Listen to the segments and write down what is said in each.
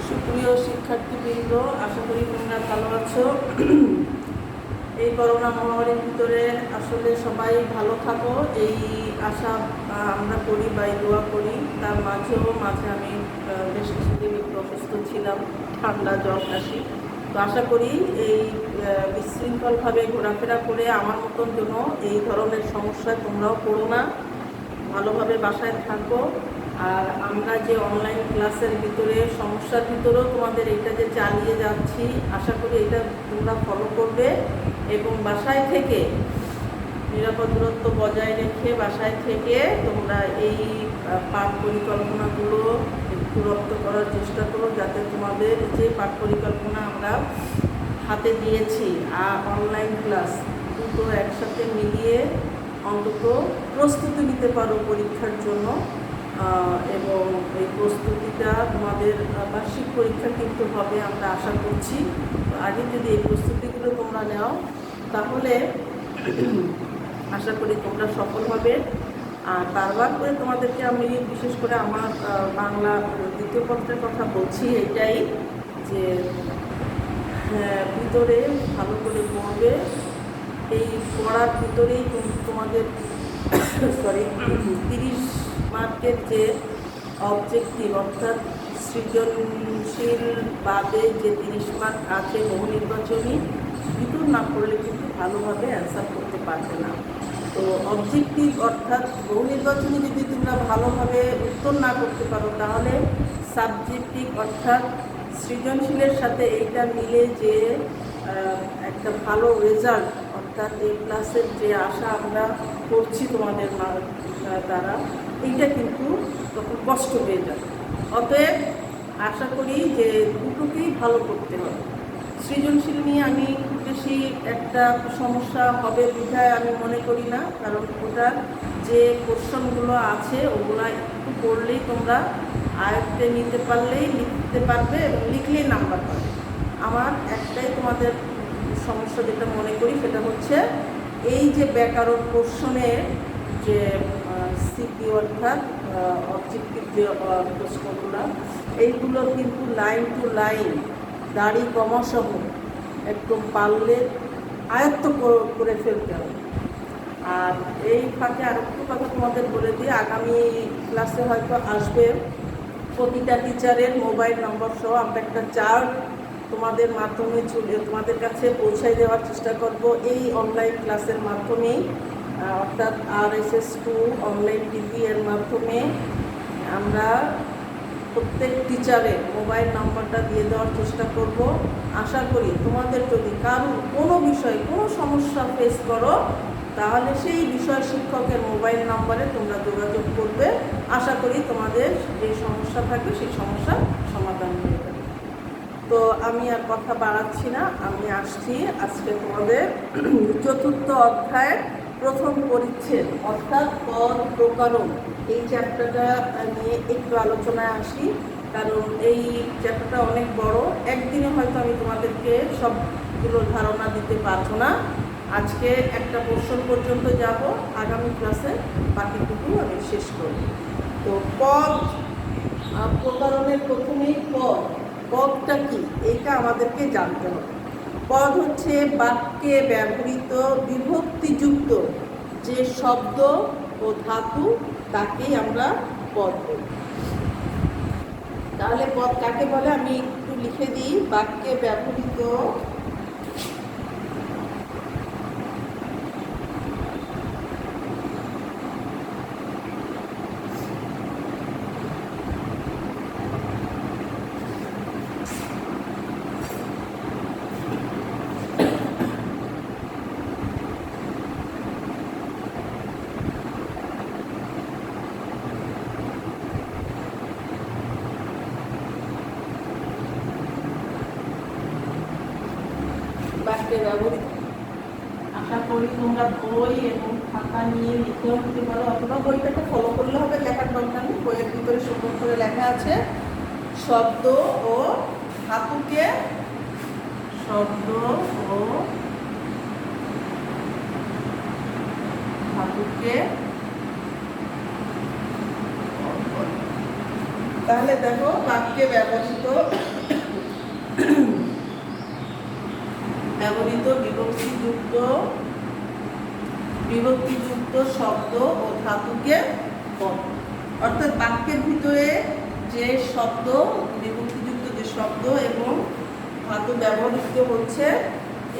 সুপ্রিয় শিক্ষার্থীবৃন্দ, আশা করি তোমরা ভালো আছো। এই করোনা মহামারীর ভিতরে আসলে সবাই ভালো থাকো এই আশা আমরা করি বা দোয়া করি। তার মাঝে আমি বেশ কিছুদিন একটু অসুস্থ ছিলাম, ঠান্ডা জ্বর কাশি। তো আশা করি এই বিশৃঙ্খলভাবে ঘোরাফেরা করে আমার মতন যেন এই ধরনের সমস্যায় তোমরাও পড়ো না, ভালোভাবে বাসায় থাকো। আর আমরা যে অনলাইন ক্লাসের ভিতরে সমস্যার ভিতরেও তোমাদের এটা যে চালিয়ে যাচ্ছি, আশা করি এটা তোমরা ফলো করবে এবং বাসায় থেকে নিরাপদ দূরত্ব বজায় রেখে বাসায় থেকে তোমরা এই পাঠ পরিকল্পনাগুলো একটু রপ্ত করার চেষ্টা করো, যাতে তোমাদের যে পাঠ পরিকল্পনা আমরা হাতে দিয়েছি আর অনলাইন ক্লাস দুটো একসাথে মিলিয়ে অন্তত প্রস্তুতি নিতে পারো পরীক্ষার জন্য। এবং এই প্রস্তুতিটা তোমাদের বার্ষিক পরীক্ষা কিন্তু হবে আমরা আশা করছি। আগে যদি এই প্রস্তুতিগুলো তোমরা নাও তাহলে আশা করি তোমরা সফল হবে। আর বারবার করে তোমাদেরকে আমি বিশেষ করে আমার বাংলা দ্বিতীয় পত্রের কথা বলছি, এটাই যে ভিতরে ভালো করে পড়বে। এই পড়ার ভিতরেই তোমাদের 30 মার্কের যে অবজেক্টিভ অর্থাৎ সৃজনশীল বাদে যে 30 মার্ক আছে বহু নির্বাচনী, ভিতর না পড়লে কিন্তু ভালোভাবে অ্যান্সার করতে পারবে না। তো অবজেক্টিভ অর্থাৎ বহু নির্বাচনী যদি তোমরা ভালোভাবে উত্তর না করতে পারো, তাহলে সাবজেক্টিভ অর্থাৎ সৃজনশীলের সাথে এইটা মিলে যে একটা ভালো রেজাল্ট অর্থাৎ এই ক্লাসের যে আশা আমরা করছি তোমাদের দ্বারা, এইটা কিন্তু তখন কষ্ট হয়ে যাবে। অতএব আশা করি যে দুটোকেই ভালো করতে হবে। সৃজনশীল নিয়ে আমি খুব বেশি একটা সমস্যা হবে বিধায় আমি মনে করি না, কারণ ওটার যে কোশ্চেনগুলো আছে ওগুলো একটু পড়লেই তোমরা আয়ত্তে নিতে পারলেই লিখতে পারবে এবং লিখলেই নাম্বার পাবে। আমার একটাই তোমাদের সমস্যা যেটা মনে করি সেটা হচ্ছে এই যে ব্যাকরণ কোশ্চেনের যে সিপি অর্থাৎ অবজেক্টিভ যে প্রশ্নগুলো, এইগুলো কিন্তু লাইন টু লাইন দাড়ি কমাসহ একদম পারলে আয়ত্ত করে ফেলতে হবে। আর এই ফাঁকে আরেকটু কথা তোমাদের বলে দিই, আগামী ক্লাসে হয়তো আসবে প্রতিটা টিচারের মোবাইল নম্বর সহ আমরা একটা চার্ট তোমাদের মাধ্যমে তোমাদের কাছে পৌঁছাই দেওয়ার চেষ্টা করব এই অনলাইন ক্লাসের মাধ্যমেই, অর্থাৎ RSS2 অনলাইন টিভি এর মাধ্যমে আমরা প্রত্যেক টিচারের মোবাইল নাম্বারটা দিয়ে দেওয়ার চেষ্টা করব। আশা করি তোমাদের যদি কারো কোনো বিষয়ে কোনো সমস্যা ফেস করো, তাহলে সেই বিষয় শিক্ষকের মোবাইল নাম্বারে তোমরা যোগাযোগ করবে। আশা করি তোমাদের যে সমস্যা থাকবে সেই সমস্যার সমাধান হয়ে যাবে। তো আমি আর কথা বাড়াচ্ছি না, আমি আসছি আজকে তোমাদের 4র্থ অধ্যায়ের প্রথম পরিচ্ছেদ অর্থাৎ পদ প্রকরণ, এই চ্যাপ্টারটা নিয়ে একটু আলোচনায় আসি। কারণ এই চ্যাপ্টারটা অনেক বড়, একদিনে হয়তো আমি তোমাদেরকে সবগুলো ধারণা দিতে পারবো না। আজকে একটা পোর্শন পর্যন্ত যাব, আগামী ক্লাসে বাকিটুকু আমি শেষ করব। তো পদ প্রকরণের প্রথমেই পদটা কি এইটা আমাদেরকে জানতে হবে। পদ হচ্ছে বাক্যে ব্যবহৃত বিভক্তিযুক্ত যে শব্দ ও ধাতু, তাকেই আমরা পদ বলি। তাহলে পদ কাকে বলে আমি একটু লিখে দিই। বাক্যে ব্যবহৃত ব্যবহৃত, আশা করি তোমরা বই এবং খাতা নিয়ে লিখেও নিতে পারো, অথবা বইটাকে ফলো করলে হবে, লেখার দরকার নেই। বইয়ের ভিতরে সুন্দর করে লেখা আছে শব্দ ও ধাতুকে তাহলে দেখো বাক্যে ব্যবহৃত বিভক্তিযুক্ত শব্দ ও ধাতুকে পদ। অর্থাৎ বাক্যের ভিতরে যে শব্দ, বিভক্তিযুক্ত যে শব্দ এবং ধাতু ব্যবহৃত হচ্ছে,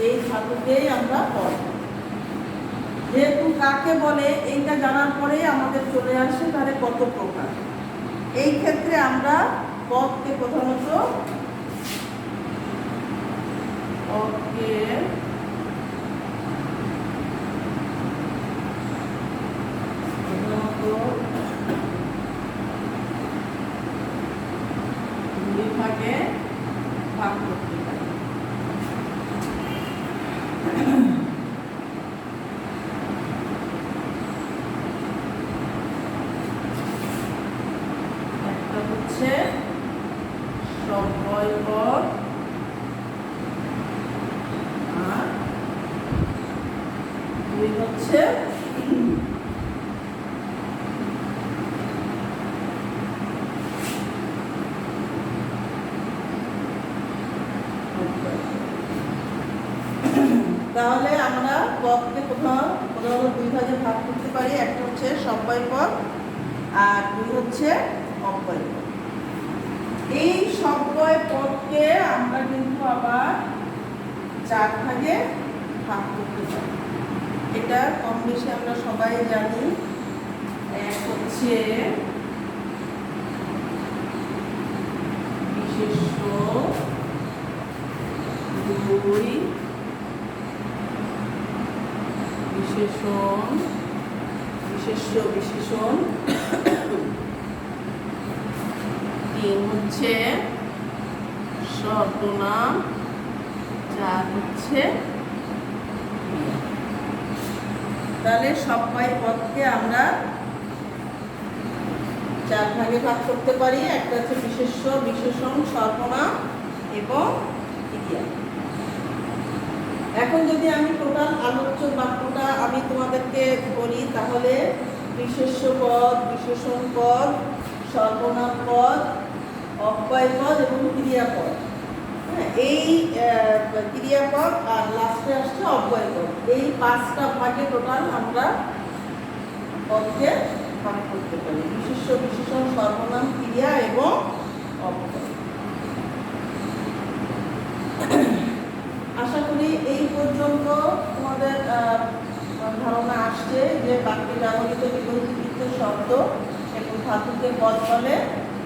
এই ধাতুকেই আমরা পদ। যেহেতু কাকে বলে এইটা জানার পরেই আমাদের চলে আসে তাহলে কত প্রকার। এই ক্ষেত্রে আমরা পদকে প্রধানত দুই ভাগে ভাগ করতে পারি। একটা হচ্ছে সব্যয় পদ, আর দুই হচ্ছে তাহলে আমরা পদকে প্রধানত দুই ভাগে ভাগ করতে পারি। একটা হচ্ছে সব্যয় পদ আর দুই হচ্ছে অব্যয় পদ। এই সব্যয় পদকে আমরা কিন্তু আবার চার ভাগে ভাগ করতে পারি। এটা কম বেশি আমরা সবাই জানি। এক হচ্ছে বিশেষ্য, দুই বিশেষণ, বিশেষ্য বিশেষণ, তিন হচ্ছে সর্বনাম, চার হচ্ছে। তাহলে সব্যয় পদকে আমরা চার ভাগে ভাগ করতে পারি। একটা হচ্ছে বিশেষ্য, বিশেষণ, সর্বনাম এবং ক্রিয়া। এখন যদি আমি টোটাল আলোচ্য বাক্যটা আমি তোমাদেরকে বলি, তাহলে বিশেষ্য পদ, বিশেষণ পদ, সর্বনাম পদ, অব্যয় পদ এবং ক্রিয়াপদ। এই ক্রিয়াপদ আর লাস্টে আসছে অব্যয় পদ। এই পাঁচটা ভাগে টোটাল আমরা পদকে ভাগ করতে পারি। বিশেষ্য, বিশেষণ, সর্বনাম, ক্রিয়া এবং অব্যয়। আশা করি এই পর্যন্ত তোমাদের ধারণা আসছে যে বাক্যে ব্যবহৃত বিভক্তিযুক্ত শব্দ এবং ধাতুকে পদ বলে।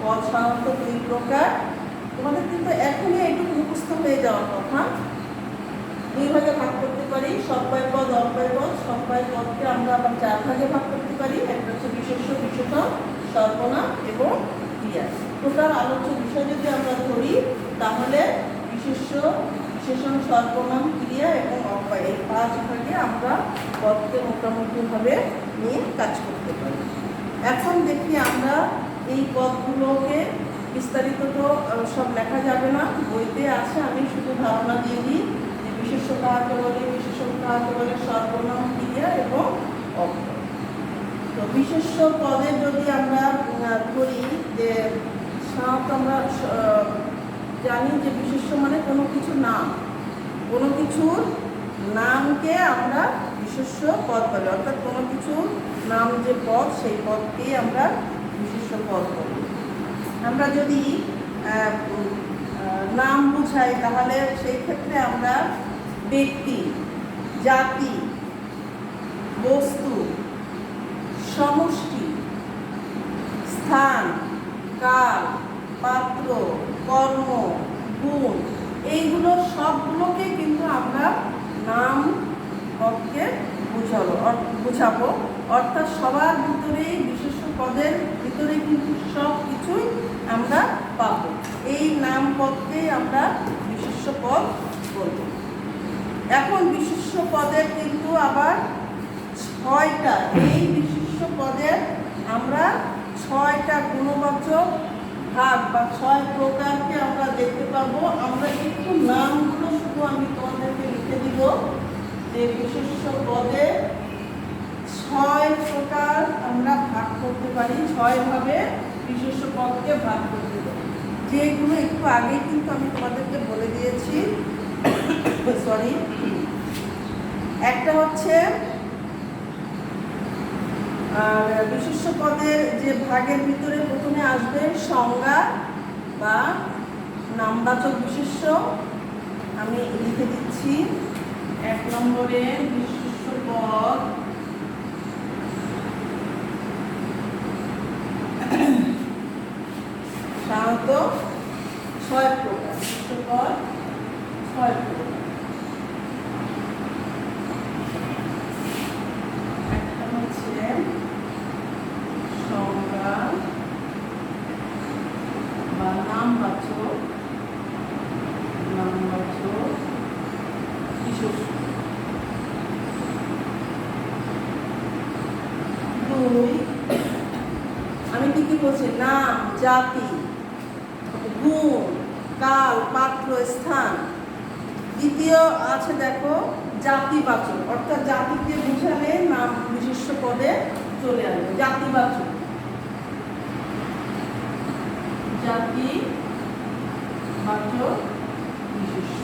পদ সাধারণত দুই প্রকার। তোমাদের কিন্তু এখনই এইটুকু মুখস্থ হয়ে যাওয়ার কথা। দুই ভাগে ভাগ করতে পারি, সব্যয় পদ, অব্যয় পদ। সব্যয় পদকে আমরা আবার চার ভাগে ভাগ করতে পারি। একটা হচ্ছে বিশেষ্য, বিশেষণ, সর্বনাম এবং ক্রিয়া। টোটাল আলোচ্য বিষয় যদি আমরা ধরি তাহলে বিশেষ্য, বিশেষণ, সর্বনাম, ক্রিয়া এবং অব্যয়, এই পাঁচ ভাগে আমরা পদকে মোটামুটিভাবে নিয়ে কাজ করতে পারি। এখন দেখি আমরা এই পদগুলোকে বিস্তারিত তো সব লেখা যাবে না, বইতে আছে। আমি শুধু ধারণা দিয়ে দিই যে বিশেষ্য কাকে বলে, বিশেষণ কাকে বলে, সর্বনাম, ক্রিয়া এবং অব্যয়। তো বিশেষ্য পদে যদি আমরা ধরি যে সাধারণত আমরা জানি যে বিশেষ্য মানে কোনো কিছু নাম, কোনো কিছুর নামকে আমরা বিশেষ্য পদ বলি। অর্থাৎ কোনো কিছুর নাম যে পদ, সেই পদকেই আমরা বিশেষ্য পদ বলি। আমরা যদি নাম বুঝাই তাহলে সেই ক্ষেত্রে আমরা ব্যক্তি, জাতি, বস্তু, সমষ্টি, স্থান, কাল, পাত্র, কর্ম, গুণ, এইগুলো সবগুলোকে কিন্তু আমরা নাম পদকে বুঝাবো। অর্থাৎ সবার ভিতরেই, বিশেষ্য পদের ভিতরে কিন্তু সব কিছুই আমরা পাবো। এই নাম পদকেই আমরা বিশেষ্য পদ বলব। এখন বিশেষ্য পদের কিন্তু আবার ছয়টা, এই বিশেষ্য পদের আমরা ছয়টা গুণবাচক ভাগ বা ছয় প্রকারকে আমরা দেখতে পাবো। আমরা একটু নামগুলো শুধু আমি তোমাদেরকে লিখে দিব যে বিশেষ্য পদে ছয় প্রকার আমরা ভাগ করতে পারি, ছয় ভাবে বিশেষ্য পদকে ভাগ করে দেব, যেগুলো একটু আগেই কিন্তু আমি তোমাদেরকে বলে দিয়েছি। সরি, একটা হচ্ছে আর বিশেষ্য পদের যে ভাগের ভিতরে প্রথমে আসবে সংজ্ঞা বা নামবাচক বিশেষ্য। আমি লিখে দিচ্ছি 1 নম্বরে বিশেষ্য পদ সাধারণত 6 প্রকার। বিশেষ্য পদ 6 প্রকার। একটা হচ্ছে সংজ্ঞা বা নামবাচক বিশেষ্য। 2, আমি কি বলছি, নাম, জাতি, গুণ, কাল, পাত্র, স্থান। দ্বিতীয় আছে দেখো জাতিবাচক, অর্থাৎ জাতিকে বুঝালে নাম বিশেষ্য পদে চলে আসবে। জাতিবাচক, জাতিবাচক বিশেষ্য।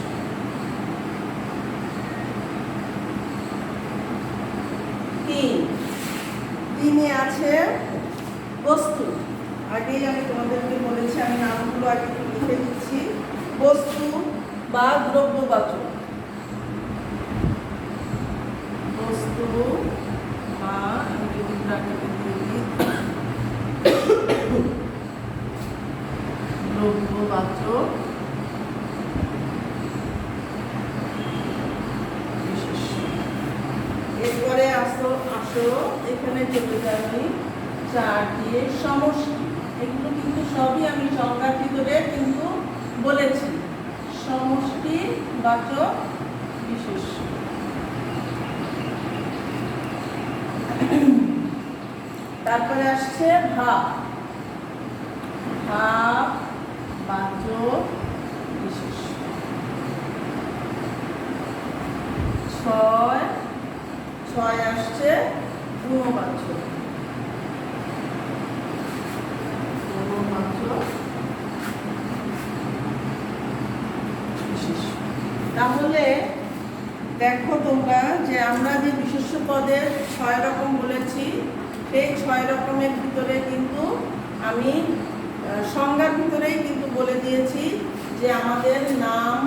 3 আছে বস্তু। আগেই আমি তোমাদেরকে বলেছি, আমি নামগুলো আগে লিখে দিচ্ছি। বস্তু বা দ্রব্যবাচক, বস্তু বা দ্রব্যবাচক বিশেষ্য। এরপরে আসো এখানে চলে যাই 4 দিয়ে সমষ্টি। এগুলো কিন্তু সবই আমি সংজ্ঞার ভিতরে কিন্তু বলেছি, সমষ্টি বাচক বিশেষ্য। তারপরে আসছে ভাব, ভাববাচক বিশেষ্য। 6 আসছে গুণবাচক বিশেষ্য। তাহলে দেখো তোমরা যে আমরা যে বিশেষ্য পদের 6 রকম বলেছি, সেই 6 রকমের ভিতরে কিন্তু আমি সংজ্ঞার ভিতরেই কিন্তু বলে দিয়েছি যে আমাদের নাম,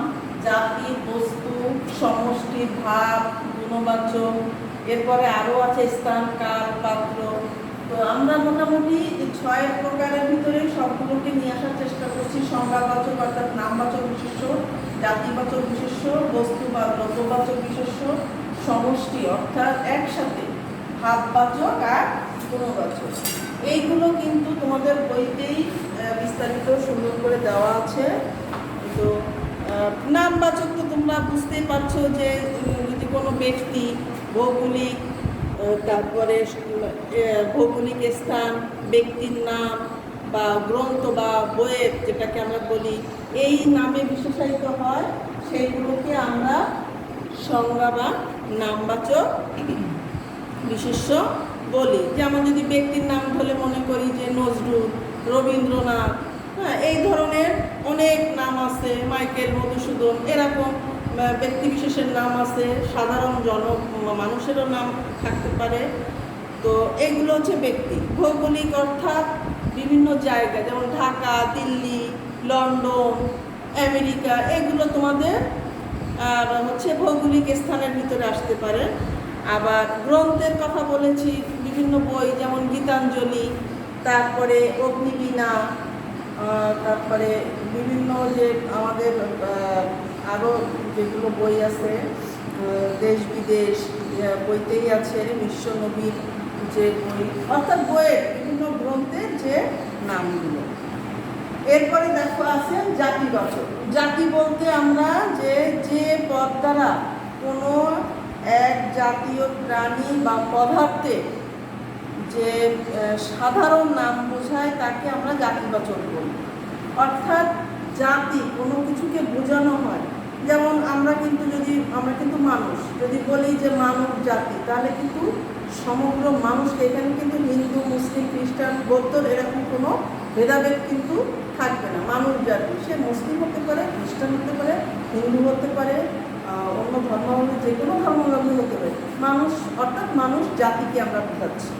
জাতি, বস্তু, সমষ্টি, ভাব, গুণবাচক, এরপরে আরও আছে স্থান, কাল, পাত্র। তো আমরা মোটামুটি 6 প্রকারের ভিতরে সবগুলোকে নিয়ে আসার চেষ্টা করছি। সংজ্ঞাবাচক অর্থাৎ নামবাচক বিশেষ্য, জাতিবাচক বিশেষ্য, বস্তু বা দ্রব্যবাচক বিশেষ্য, সমষ্টি অর্থাৎ একসাথে ভাববাচক আর গুণবাচক। এইগুলো কিন্তু তোমাদের বইতেই বিস্তারিত সুন্দর করে দেওয়া আছে। তো নামবাচক তো তোমরা বুঝতেই পারছো যে যদি কোনো ব্যক্তি, ভৌগোলিক, তারপরে ভৌগোলিক স্থান, ব্যক্তির নাম বা গ্রন্থ বা বইয়ের যেটাকে আমরা বলি এই নামে বিশেষায়িত হয়, সেইগুলোকে আমরা সংজ্ঞা বা নামবাচক বিশেষ্য বলি। যেমন যদি ব্যক্তির নাম ধরে মনে করি যে নজরুল, রবীন্দ্রনাথ, হ্যাঁ, এই ধরনের অনেক নাম আছে, মাইকেল, মধুসূদন, এরকম ব্যক্তি বিশেষের নাম আছে। সাধারণ মানুষেরও নাম থাকতে পারে। তো এগুলো হচ্ছে ব্যক্তি। ভৌগোলিক অর্থাৎ বিভিন্ন জায়গা, যেমন ঢাকা, দিল্লি, লন্ডন, আমেরিকা, এগুলো তোমাদের আর হচ্ছে ভৌগোলিক স্থানের ভিতরে আসতে পারে। আবার গ্রন্থের কথা বলেছি, বিভিন্ন বই যেমন গীতাঞ্জলি, তারপরে অগ্নিবীণা, তারপরে বিভিন্ন যে আমাদের আরও যেগুলো বই আছে, দেশ বিদেশ বইতেই আছে, বিশ্বনবীর যে বই, অর্থাৎ বইয়ের বিভিন্ন গ্রন্থের যে নামগুলো। এরপরে দেখো আছে জাতিবাচক। জাতি বলতে আমরা যে পদ দ্বারা কোনো এক জাতীয় প্রাণী বা পদার্থের যে সাধারণ নাম বোঝায় তাকে আমরা জাতিবাচক বলি। অর্থাৎ জাতি কোনো কিছুকে বোঝানো হয়। যেমন আমরা কিন্তু মানুষ, যদি বলি যে মানব জাতি, তাহলে কিন্তু সমগ্র মানুষকে, এখানে কিন্তু হিন্দু, মুসলিম, খ্রিস্টান, বৌদ্ধ এরকম কোনো ভেদাভেদ কিন্তু থাকবে না। মানুষ জাতি, সে মুসলিম হতে পারে, খ্রিস্টান হতে পারে, হিন্দু হতে পারে, অন্য ধর্মাবলম্বী যে কোনো ধর্মাবলম্বী হতে পারে। মানুষ অর্থাৎ মানুষ জাতিকে আমরা বোঝাচ্ছি।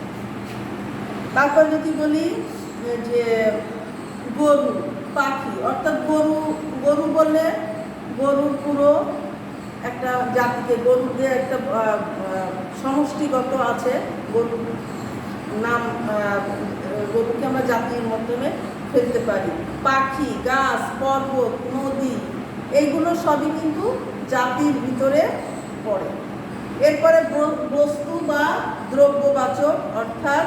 তারপর যদি বলি যে গরু, পাখি, অর্থাৎ গরু বললে গরু পুরো একটা জাতিকে, গরুদের একটা সমষ্টিগত আছে গরু নাম, গরুকে আমরা জাতির মাধ্যমে ফেলতে পারি। পাখি, গাছ, পর্বত, নদী, এইগুলো সবই কিন্তু জাতির ভিতরে পড়ে। এরপরে বস্তু বা দ্রব্যবাচক, অর্থাৎ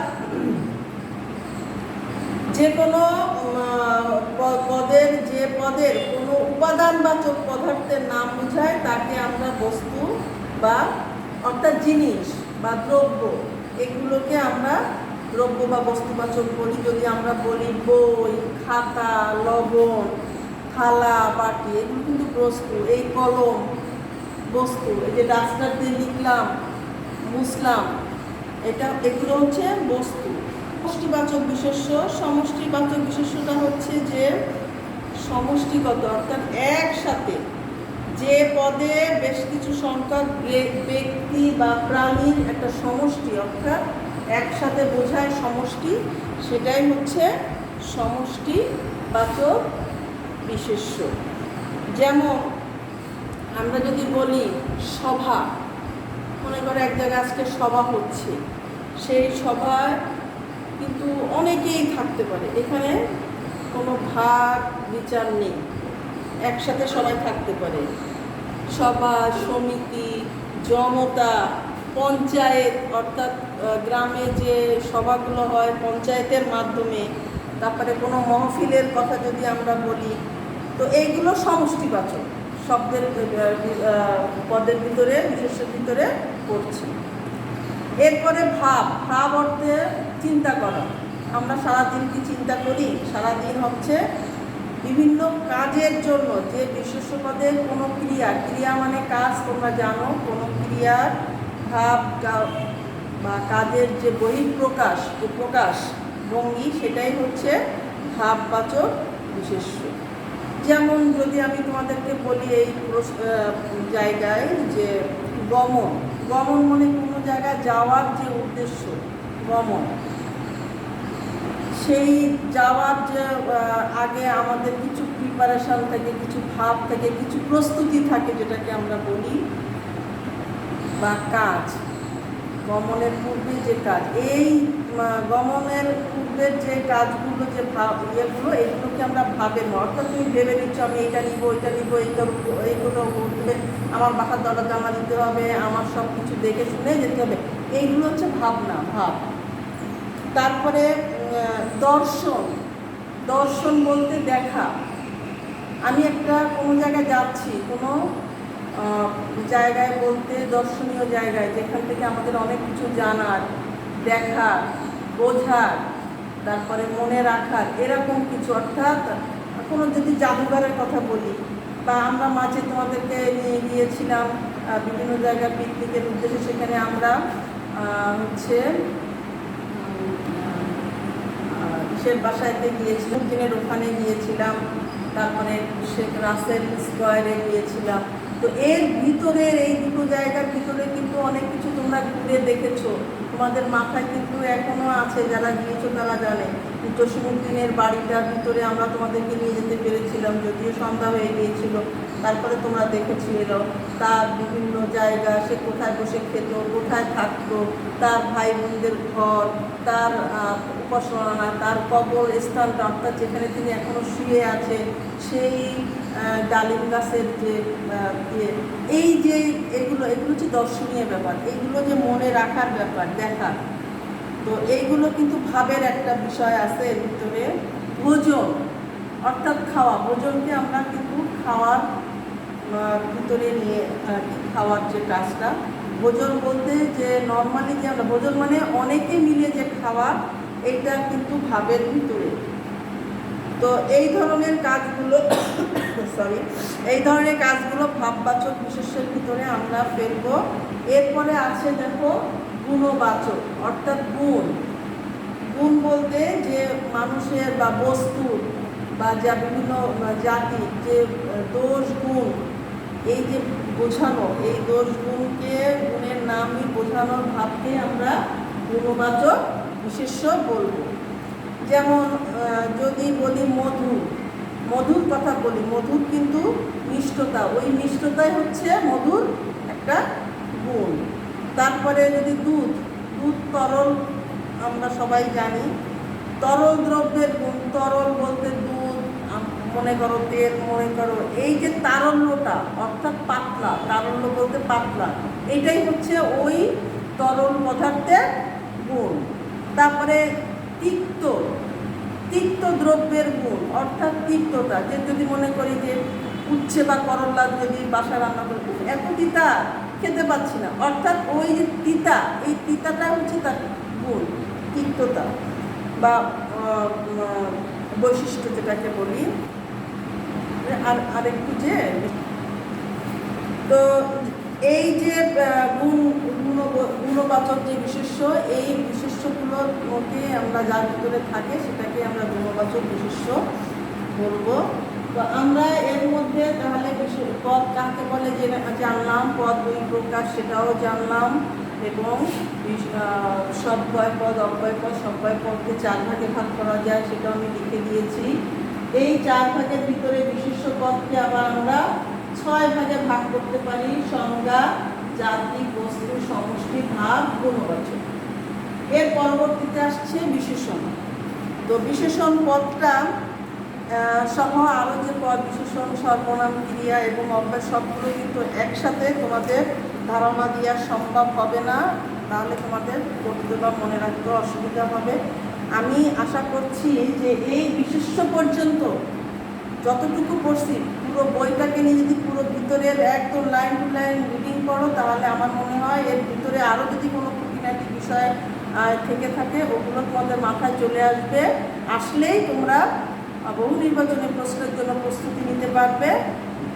যে কোনো পদের কোনো উপাদানবাচক পদার্থের নাম বোঝায় তাকে আমরা বস্তু বা অর্থাৎ জিনিস বা দ্রব্য, এগুলোকে আমরা দ্রব্য বা বস্তুবাচক বলি। যদি আমরা বলি বই, খাতা, লবণ, থালা, বাটি, এগুলো কিন্তু বস্তু। এই কলম বস্তু, এই যে ডাস্টার দিয়ে লিখলাম, মুছলাম, এগুলো হচ্ছে বস্তু। সমষ্টিবাচক বিশেষ্য, সমষ্টিবাচক বিশেষ্যটা হচ্ছে যে সমষ্টিগত, অর্থাৎ একসাথে যে পদে বেশ কিছু সংখ্যক ব্যক্তি বা প্রাণীর একটা সমষ্টি, অর্থাৎ একসাথে বোঝায় সমষ্টি, সেটাই হচ্ছে সমষ্টিবাচক বিশেষ্য। যেমন আমরা যদি বলি সভা, মনে করে এক জায়গায় আজকে সভা হচ্ছে, সেই সভায় কিন্তু অনেকেই থাকতে পারে, এখানে কোনো ভাগ বিচার নেই, একসাথে সবাই থাকতে পারে। সভা, সমিতি, জনতা, পঞ্চায়েত, অর্থাৎ গ্রামে যে সভাগুলো হয় পঞ্চায়েতের মাধ্যমে, তারপরে কোনো মহফিলের কথা যদি আমরা বলি, তো এইগুলো সমষ্টিবাচক শব্দের পদের ভিতরে, বিশেষের ভিতরে পড়ছে। এরপরে ভাব অর্থে চিন্তা করা। আমরা সারাদিন কি চিন্তা করি? সারাদিন হচ্ছে বিভিন্ন কাজের জন্য যে বিশেষ্য পদের কোনো ক্রিয়া মানে কাজ, তোমরা জানো, কোনো ক্রিয়ার ভাব বা কাজের যে বহিঃপ্রকাশ, যে প্রকাশ ভঙ্গি, সেটাই হচ্ছে ভাববাচক বিশেষ্য। যেমন যদি আমি তোমাদেরকে বলি এই জায়গায় যে গমন মানে কোনো জায়গায় যাওয়ার যে উদ্দেশ্য, গমন, সেই যাওয়ার যে আগে আমাদের কিছু প্রিপারেশন থাকে, কিছু ভাব থাকে, কিছু প্রস্তুতি থাকে, যেটাকে আমরা বলি বা কাজ। গমনের পূর্বে যে কাজ, এই গমনের পূর্বের যে কাজগুলো, যে এইগুলোকে আমরা ভাবের, অর্থাৎ তুমি ভেবে নিচ্ছ আমি এইটা নিব, ওইটা নিব, এইগুলো করতে, আমার বাসার দরজা জামা দিতে হবে, আমার সব কিছু দেখে শুনে যেতে হবে, এইগুলো হচ্ছে ভাবনা, ভাব। তারপরে দর্শন বলতে দেখা। আমি একটা কোনো জায়গায় যাচ্ছি, কোনো জায়গায় বলতে দর্শনীয় জায়গায়, যেখান থেকে আমাদের অনেক কিছু জানার, দেখার, বোঝার, তারপরে মনে রাখার, এরকম কিছু। অর্থাৎ কোনো যদি জাদুঘরের কথা বলি, বা আমরা মাঝে তোমাদেরকে নিয়ে গিয়েছিলাম বিভিন্ন জায়গায় পিকনিকের উদ্দেশ্যে, সেখানে আমরা হচ্ছে শেখ বাসায়তে গিয়েছিলাম, দিনের ওখানে গিয়েছিলাম, তারপরে শেখ রাসেল স্কোয়ারে গিয়েছিলাম। তো এর ভিতরের এই দুটো জায়গার ভিতরে কিন্তু অনেক কিছু তোমরা ঘুরে দেখেছো, তোমাদের মাথায় কিন্তু এখনও আছে, যারা গিয়েছো তারা জানে। জসিমউদ্দিনের বাড়িটার ভিতরে আমরা তোমাদেরকে নিয়ে যেতে পেরেছিলাম, যদিও সন্ধ্যা হয়ে গিয়েছিল, তারপরে তোমরা দেখেছিল তার বিভিন্ন জায়গা, সে কোথায় বসে খেত, কোথায় থাকতো, তার ভাই বোনদের ঘর, তার উপাসনা, তার কবর স্থানটা, অর্থাৎ যেখানে তিনি এখনও শুয়ে আছে, সেই ডালিম গাছের যে এই যে এগুলো হচ্ছে দর্শনীয় ব্যাপার, এইগুলো যে মনে রাখার ব্যাপার, দেখার। তো এইগুলো কিন্তু ভাবের একটা বিষয় আছে এর ভিতরে। ভোজন অর্থাৎ খাওয়া, ভোজনকে আমরা কিন্তু খাওয়ার ভিতরে নিয়ে খাওয়ার যে কাজটা, ভোজন বলতে যে নর্মালি যে আমরা ভোজন মানে অনেকে মিলে যে খাওয়া, এইটা কিন্তু ভাবের ভিতরে। তো এই ধরনের কাজগুলো এই ধরনের কাজগুলো ভাববাচক বিশেষ্যের ভিতরে আমরা ফেলবো। এরপরে আছে দেখো গুণবাচক, অর্থাৎ গুণ বলতে যে মানুষের বা বস্তু বা যা বিভিন্ন জাতি যে দোষ গুণ, এই যে বোঝানো, এই দোষ গুণকে গুণের নামই বোঝানোর ভাবকে আমরা গুণবাচক বিশেষ্য বলবো। যেমন যদি বলি মধু, মধুর কথা বলি, মধুর কিন্তু মিষ্টতা, ওই মিষ্টতাই হচ্ছে মধুর একটা গুণ। তারপরে যদি দুধ, দুধ তরল, আমরা সবাই জানি তরল দ্রব্যের গুণ, তরল বলতে দুধ, মনে করো তেল, মনে করো এই যে তারল্যটা অর্থাৎ পাতলা, তারল্য বলতে পাতলা, এইটাই হচ্ছে ওই তরল পদার্থের গুণ। তারপরে তিক্ত, তিক্ত দ্রব্যের গুণ অর্থাৎ তিক্ততা, যে যদি মনে করি যে উচ্ছে বা করলা যদি বাসায় রান্না করে এত তিতা খেতে পাচ্ছি না, অর্থাৎ ওই যে তিতা, এই তিতাটা হচ্ছে তার গুণ, তিক্ততা বা বৈশিষ্ট্য যেটাকে বলি। আরেকটু যে তো এই যে গুণবাচক যে বিশেষ্য, এই বিশেষ্যগুলোর মধ্যে আমরা যার ভিতরে থাকে সেটাকে আমরা গুণবাচক বিশেষ্য বলবো। তো আমরা এর মধ্যে তাহলে পদ কাকে বলে যে জানলাম, পদ দুই প্রকার সেটাও জানলাম, এবং সব্যয় পদ, অব্যয় পদ, সব্যয় পদকে 4 ভাগে ভাগ করা যায় সেটাও আমি লিখে দিয়েছি। এই 4 ভাগের ভিতরে বিশেষ্য পদকে আবার আমরা 6 ভাগে ভাগ করতে পারি: সংজ্ঞা, জাতি, বস্তু, সমষ্টি, ভাব, গুণবাচক। এর পরবর্তীতে আসছে বিশেষণ। তো বিশেষণ পদটা সহ আরও যে পদ, বিশেষণ, সর্বনাম, ক্রিয়া এবং অব্যয় সবগুলো কিন্তু একসাথে তোমাদের ধারণা দেওয়া সম্ভব হবে না, তাহলে তোমাদের পড়তে বা মনে রাখতে অসুবিধা হবে। আমি আশা করছি যে এই বিশেষ্য পর্যন্ত যতটুকু পড়ছি, পুরো বইটাকে নিয়ে যদি পুরো ভিতরের একদম লাইন টু লাইন রিডিং করো, তাহলে আমার মনে হয় এর ভিতরে আরও যদি কোনো খুঁটিনাটি বিষয় থেকে থাকে ওগুলো তোমাদের মাথায় চলে আসবে। আসলেই তোমরা বহু নির্বাচনী প্রশ্নের জন্য প্রস্তুতি নিতে পারবে।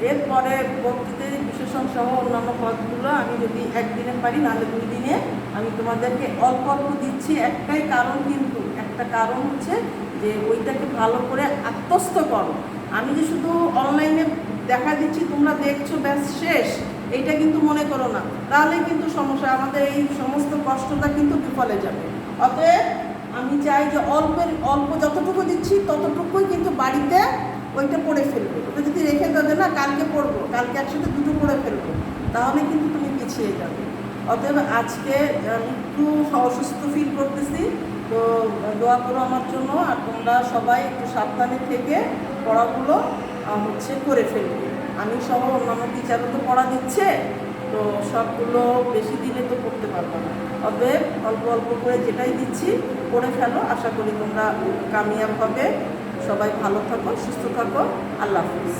এরপরে বক্তৃতায় বিশেষণ সহ অন্যান্য পদগুলো আমি যদি একদিনে পারি, নাহলে 2 দিনে আমি তোমাদেরকে অল্প অল্প দিচ্ছি। একটাই কারণ, কিন্তু একটা কারণ হচ্ছে যে ওইটাকে ভালো করে আত্মস্থ করো। আমি যে শুধু অনলাইনে দেখা দিচ্ছি, তোমরা দেখছো ব্যাস শেষ, এইটা কিন্তু মনে করো না, তাহলে কিন্তু সমস্যা, আমাদের এই সমস্ত কষ্টটা কিন্তু বিফলে যাবে। অতএব আমি চাই যে অল্প যতটুকু দিচ্ছি ততটুকুই কিন্তু বাড়িতে ওইটা পড়ে ফেলবে। ওটা যদি রেখে দেবে না, কালকে পড়বো, কালকে একসাথে 2টো পড়ে ফেলবো, তাহলে কিন্তু তুমি পিছিয়ে যাবে। অতএব আজকে আমি একটু অসুস্থ ফিল করতেছি, তো দোয়া করো আমার জন্য। আর তোমরা সবাই একটু সাবধানে থেকে পড়াগুলো করে ফেলবে। আমি সহ অন্যান্য টিচারও তো পড়া দিচ্ছে, তো সবগুলো বেশি দিনে তো পড়তে পারবো না। অতএব অল্প অল্প করে যেটাই দিচ্ছি পড়ে ফেলো। আশা করি তোমরা কামিয়াব হবে। সবাই ভালো থাকো, সুস্থ থাকো। আল্লাহ হাফিজ।